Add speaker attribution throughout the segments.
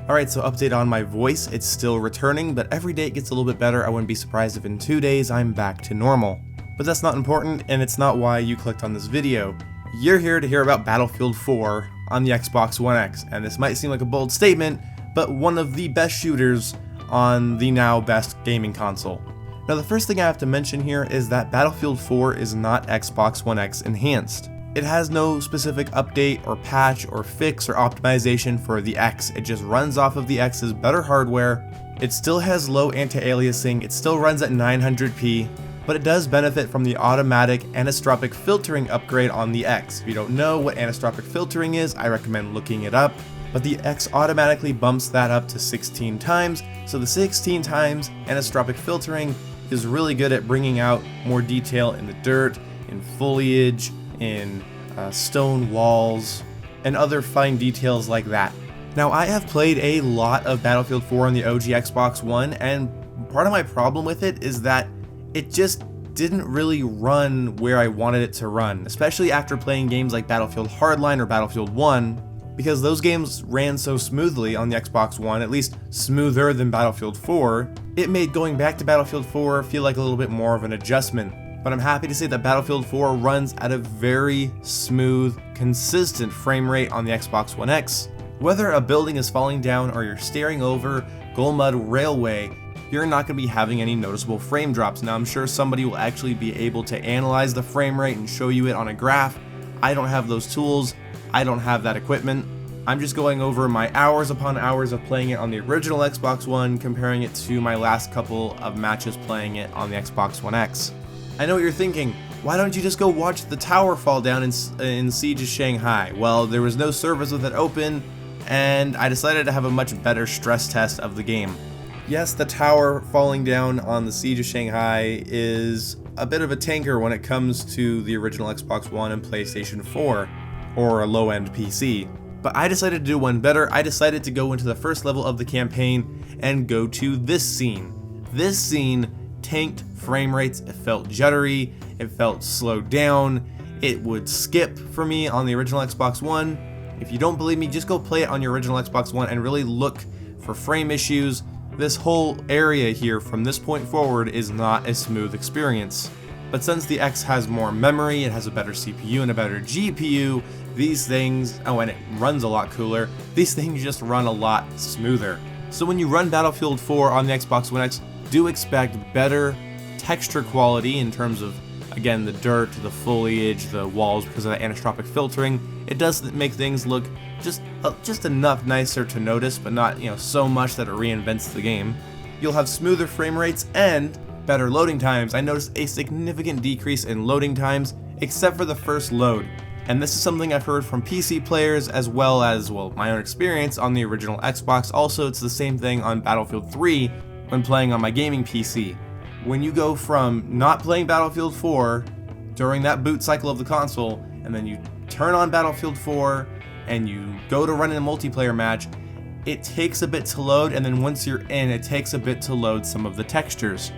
Speaker 1: Alright, so update on my voice, it's still returning, but every day it gets a little bit better. I wouldn't be surprised if in 2 days I'm back to normal. But that's not important, and it's not why you clicked on this video. You're here to hear about Battlefield 4 on the Xbox One X, and this might seem like a bold statement, but one of the best shooters on the now best gaming console. Now the first thing I have to mention here is that Battlefield 4 is not Xbox One X enhanced. It has no specific update or patch or fix or optimization for the X. It just runs off of the X's better hardware. It still has low anti-aliasing, it still runs at 900p, but it does benefit from the automatic anisotropic filtering upgrade on the X. If you don't know what anisotropic filtering is, I recommend looking it up. But the X automatically bumps that up to 16 times, so the 16 times anisotropic filtering is really good at bringing out more detail in the dirt, in foliage, in stone walls, and other fine details like that. Now I have played a lot of Battlefield 4 on the OG Xbox One, and part of my problem with it is that it just didn't really run where I wanted it to run, especially after playing games like Battlefield Hardline or Battlefield 1, because those games ran so smoothly on the Xbox One, at least smoother than Battlefield 4, it made going back to Battlefield 4 feel like a little bit more of an adjustment. But I'm happy to say that Battlefield 4 runs at a very smooth, consistent frame rate on the Xbox One X. Whether a building is falling down or you're staring over Golmud Railway, you're not going to be having any noticeable frame drops. Now I'm sure somebody will actually be able to analyze the frame rate and show you it on a graph. I don't have those tools, I don't have that equipment. I'm just going over my hours upon hours of playing it on the original Xbox One, comparing it to my last couple of matches playing it on the Xbox One X. I know what you're thinking, why don't you just go watch the tower fall down in Siege of Shanghai? Well, there was no servers with it open, and I decided to have a much better stress test of the game. Yes, the tower falling down on the Siege of Shanghai is a bit of a tanker when it comes to the original Xbox One and PlayStation 4, or a low-end PC. But I decided to do one better. I decided to go into the first level of the campaign and go to this scene. This scene tanked frame rates, it felt jittery, it felt slowed down, it would skip for me on the original Xbox One. If you don't believe me, just go play it on your original Xbox One and really look for frame issues. This whole area here from this point forward is not a smooth experience. But since the X has more memory, it has a better CPU and a better GPU, these things, oh, and it runs a lot cooler, these things just run a lot smoother. So when you run Battlefield 4 on the Xbox One X, do expect better texture quality in terms of, again, the dirt, the foliage, the walls, because of that anisotropic filtering. It does make things look just enough nicer to notice, but not, so much that it reinvents the game. You'll have smoother frame rates and better loading times. I noticed a significant decrease in loading times, except for the first load. And this is something I've heard from PC players as well as, my own experience on the original Xbox. Also, it's the same thing on Battlefield 3 when playing on my gaming PC. When you go from not playing Battlefield 4 during that boot cycle of the console, and then you turn on Battlefield 4 and you go to run in a multiplayer match, it takes a bit to load, and then once you're in, it takes a bit to load some of the textures.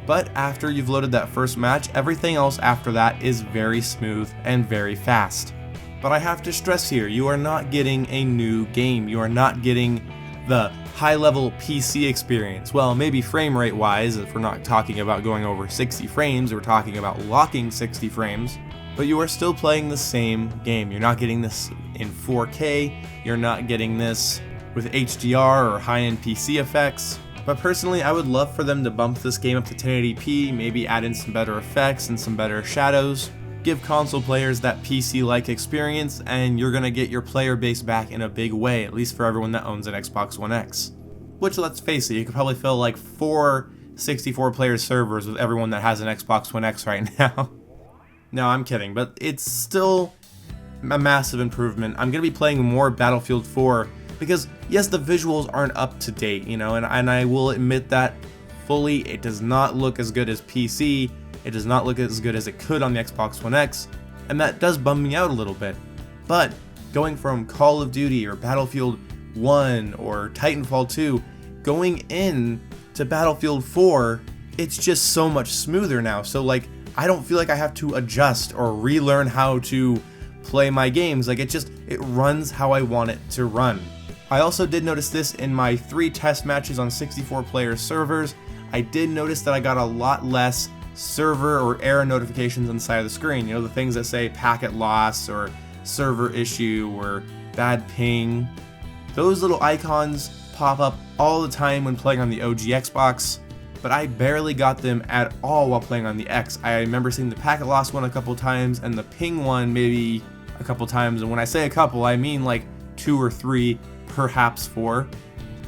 Speaker 1: But after you've loaded that first match, everything else after that is very smooth and very fast. But I have to stress here, you are not getting a new game. You are not getting the high-level PC experience. Well, maybe frame rate wise, if we're not talking about going over 60 frames, we're talking about locking 60 frames, but you are still playing the same game. You're not getting this in 4K, you're not getting this with HDR or high-end PC effects. But personally, I would love for them to bump this game up to 1080p, maybe add in some better effects and some better shadows, give console players that PC-like experience, and you're gonna get your player base back in a big way, at least for everyone that owns an Xbox One X. Which, let's face it, you could probably fill like 4 64-player servers with everyone that has an Xbox One X right now. No, I'm kidding, but it's still a massive improvement. I'm gonna be playing more Battlefield 4 because, yes, the visuals aren't up to date, and I will admit that fully. It does not look as good as PC, it does not look as good as it could on the Xbox One X, and that does bum me out a little bit. But going from Call of Duty or Battlefield 1 or Titanfall 2, going in to Battlefield 4, it's just so much smoother now. So I don't feel like I have to adjust or relearn how to play my games. It runs how I want it to run. I also did notice this in my 3 test matches on 64-player servers. I did notice that I got a lot less server or error notifications on the side of the screen. You know, the things that say packet loss or server issue or bad ping. Those little icons pop up all the time when playing on the OG Xbox, but I barely got them at all while playing on the X. I remember seeing the packet loss one a couple times and the ping one maybe a couple times, and when I say a couple, I mean like 2 or 3, perhaps 4.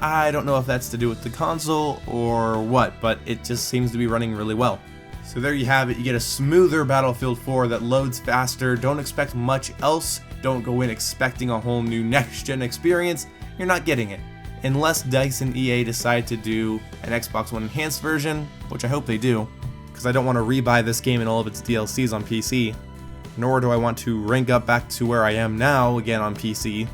Speaker 1: I don't know if that's to do with the console or what, but it just seems to be running really well. So there you have it. You get a smoother Battlefield 4 that loads faster. Don't expect much else. Don't go in expecting a whole new next-gen experience. You're not getting it. Unless DICE and EA decide to do an Xbox One enhanced version, which I hope they do, because I don't want to rebuy this game and all of its DLCs on PC. Nor do I want to rank up back to where I am now again on PC.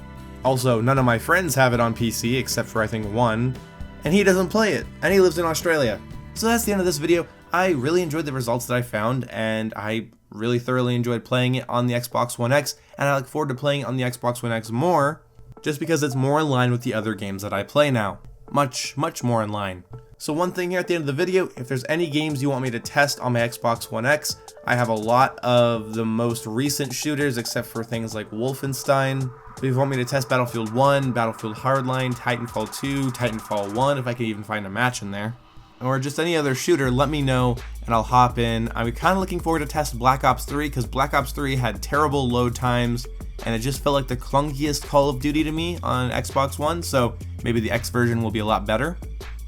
Speaker 1: Also, none of my friends have it on PC except for I think one, and he doesn't play it, and he lives in Australia. So that's the end of this video. I really enjoyed the results that I found, and I really thoroughly enjoyed playing it on the Xbox One X, and I look forward to playing it on the Xbox One X more, just because it's more in line with the other games that I play now. Much more in line. So one thing here at the end of the video, if there's any games you want me to test on my Xbox One X, I have a lot of the most recent shooters except for things like Wolfenstein. If you want me to test Battlefield 1, Battlefield Hardline, Titanfall 2, Titanfall 1, if I can even find a match in there, or just any other shooter, let me know and I'll hop in. I'm kind of looking forward to test Black Ops 3 because Black Ops 3 had terrible load times and it just felt like the clunkiest Call of Duty to me on Xbox One, so maybe the X version will be a lot better.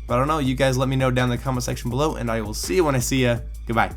Speaker 1: But I don't know, you guys let me know down in the comment section below and I will see you when I see ya. Goodbye.